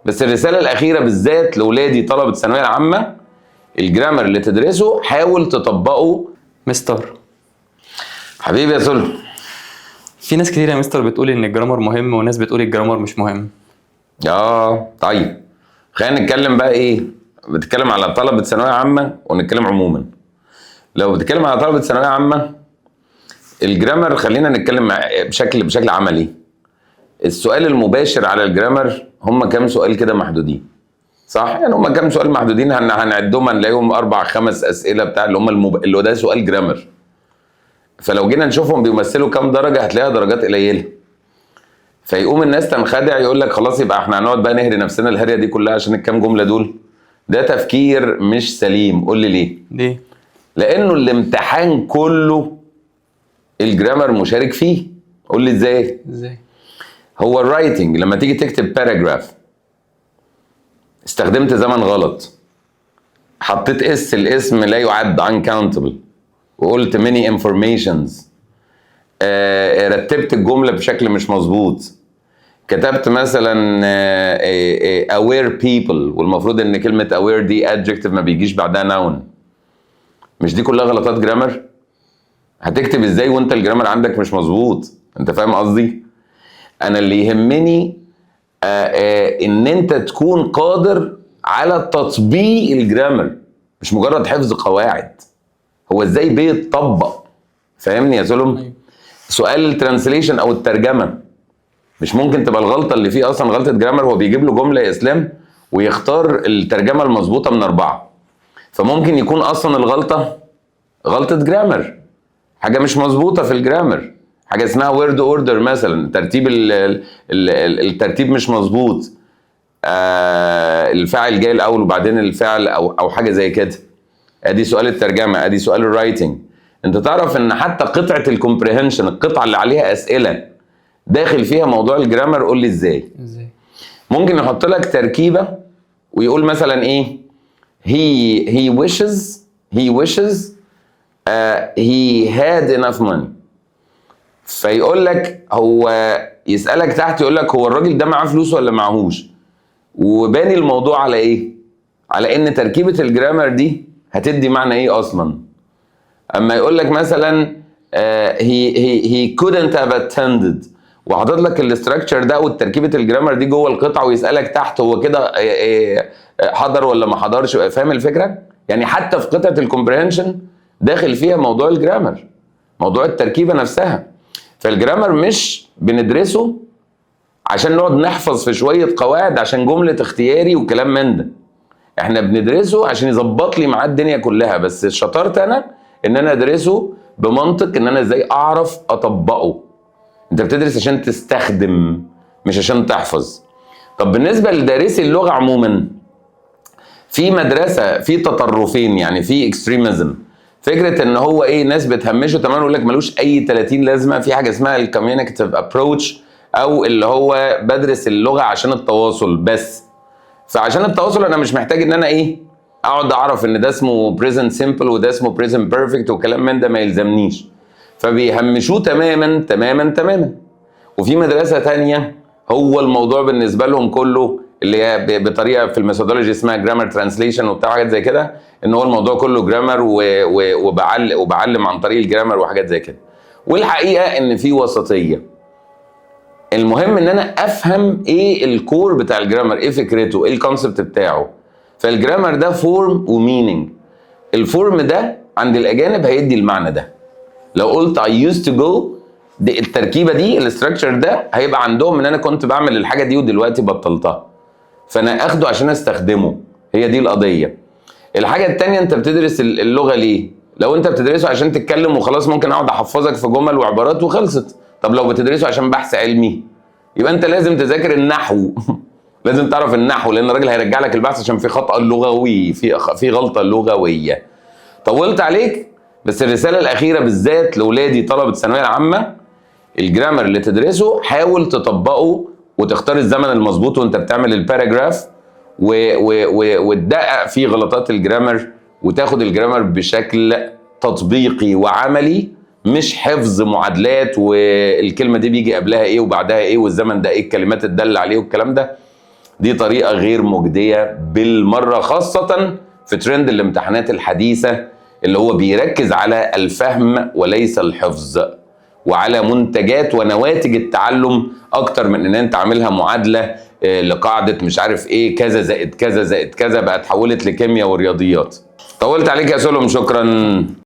بس الرساله الاخيره بالذات لاولادي طلبه الثانويه العامه، الجرامر اللي تدرسه حاول تطبقه. مستر، حبيبي يا سلم، في ناس كتير يا مستر بتقول ان الجرامر مهم وناس بتقول الجرامر مش مهم. طيب خلينا نتكلم بقى ايه، بتتكلم على طلبه ثانويه عامه ونتكلم عموما. لو بتتكلم على طلبه ثانويه عامه، الجرامر خلينا نتكلم بشكل عملي. السؤال المباشر على الجرامر هم كام سؤال كده محدودين، صح؟ يعني هم كام سؤال محدودين، هنعدهم هنلاقيهم 4-5 اسئله بتاع اللي هم اللي هو ده سؤال جرامر. فلو جينا نشوفهم بيمثلوا كام درجه هتلاقيها درجات قليله. فيقوم الناس تنخدع يقول لك خلاص يبقى احنا هنقعد بقى نهري نفسنا الهريه دي كلها عشان الكام جمله دول. ده تفكير مش سليم. قول لي ليه؟ لانه الامتحان كله الجرامر مشارك فيه. قول لي ازاي؟ هو الرايتنج لما تيجي تكتب باراجراف استخدمت زمن غلط، حطيت الاسم لا يعد uncountable، وقلت many informations، رتبت الجملة بشكل مش مظبوط، كتبت مثلا aware people والمفروض ان كلمة aware دي adjective ما بيجيش بعدها noun. مش دي كلها غلطات جرامر؟ هتكتب ازاي وانت الجرامر عندك مش مظبوط؟ انت فاهم قصدي؟ انا اللي يهمني ان انت تكون قادر على تطبيق الجرامر، مش مجرد حفظ قواعد. هو ازاي بيتطبق؟ فاهمني يا سلم؟ سؤال الترانسليشن او الترجمه مش ممكن تبقى الغلطه اللي فيه اصلا غلطه جرامر. هو بيجيب له جمله يا اسلام ويختار الترجمه المظبوطه من 4، فممكن يكون اصلا الغلطه غلطه جرامر، حاجه مش مظبوطه في الجرامر، حاجه اسمها وورد اوردر مثلا، ترتيب الترتيب مش مظبوط، الفاعل جاي الاول وبعدين الفعل او حاجه زي كده. ادي سؤال الترجمه، ادي سؤال الرايتنج. انت تعرف ان حتى قطعه الكومبريهنشن، القطعه اللي عليها اسئله داخل فيها موضوع الجرامر. قول لي ازاي؟ ممكن يحط لك تركيبه ويقول مثلا ايه، he wishes he had enough money. فيقول لك هو، يسألك تحت يقول لك هو الراجل ده معاه فلوس ولا معهوش؟ وباني الموضوع على ايه؟ على ان تركيبة الجرامر دي هتدي معنى ايه اصلا. اما يقول لك مثلا he couldn't have attended وحاطط لك الاستراكشر ده والتركيبة الجرامر دي جوه القطعة، ويسألك تحت هو كده حضر ولا ما حضرش. فاهم الفكرة؟ يعني حتى في قطعة الكومبريهنشن داخل فيها موضوع الجرامر، موضوع التركيبة نفسها. فالجرامر مش بندرسه عشان نقعد نحفظ في شوية قواعد عشان جملة اختياري وكلام من ده. احنا بندرسه عشان يظبط لي معاه الدنيا كلها. بس شطرت انا ان انا ادرسه بمنطق، ان انا ازاي اعرف اطبقه. انت بتدرس عشان تستخدم مش عشان تحفظ. طب بالنسبة لدارسي اللغة عموما، في مدرسة في تطرفين، يعني في اكستريمزم. فكره ان هو ايه، ناس بتهمشه تمام ويقول لك ملوش اي 30 لازمه. في حاجه اسمها الكوميونيكاتيف ابروتش، او اللي هو بدرس اللغه عشان التواصل بس. فعشان التواصل انا مش محتاج ان انا ايه، اقعد اعرف ان ده اسمه بريزنت سيمبل وده اسمه بريزنت بيرفكت وكلام من ده ما يلزمنيش. فبيهمشوه تماما تماما تماما. وفي مدرسه ثانيه هو الموضوع بالنسبه لهم كله اللي هي بطريقه في الميثودولوجي اسمها جرامر ترانسليشن وبتاع حاجات زي كده، ان هو الموضوع كله جرامر وبعلم عن طريق الجرامر وحاجات زي كده. والحقيقه ان في وسطيه. المهم ان انا افهم ايه الكور بتاع الجرامر، ايه فكرته، ايه الكونسبت بتاعه. فالجرامر ده فورم ومينينج. الفورم ده عند الاجانب هيدي المعنى ده. لو قلت I used to go، دي التركيبه دي الاستراكشر ده هيبقى عندهم ان انا كنت بعمل الحاجه دي ودلوقتي بطلتها، فانا اخده عشان استخدمه. هي دي القضيه. الحاجه الثانيه، انت بتدرس اللغه ليه؟ لو انت بتدرسه عشان تتكلم وخلاص ممكن اقعد احفظك في جمل وعبارات وخلصت. طب لو بتدرسه عشان بحث علمي يبقى انت لازم تذاكر النحو لازم تعرف النحو، لان الراجل هيرجع لك البحث عشان في خطأ لغوي، في غلطه لغويه. طولت عليك، بس الرساله الاخيره بالذات لاولادي طلبه الثانويه العامه، الجرامر اللي تدرسه حاول تطبقه وتختار الزمن المظبوط وانت بتعمل الباراجراف وتدقق في غلطات الجرامر، وتاخد الجرامر بشكل تطبيقي وعملي، مش حفظ معادلات والكلمه دي بيجي قبلها ايه وبعدها ايه والزمن ده ايه الكلمات الداله عليه والكلام ده. دي طريقة غير مجدية بالمرة، خاصة في ترند الامتحانات الحديثة اللي هو بيركز على الفهم وليس الحفظ، وعلى منتجات ونواتج التعلم اكتر من ان انت عاملها معادلة لقاعدة مش عارف ايه كذا زائد كذا زائد كذا بقى اتحولت لكيمياء ورياضيات. طولت عليك يا سلم، شكرا.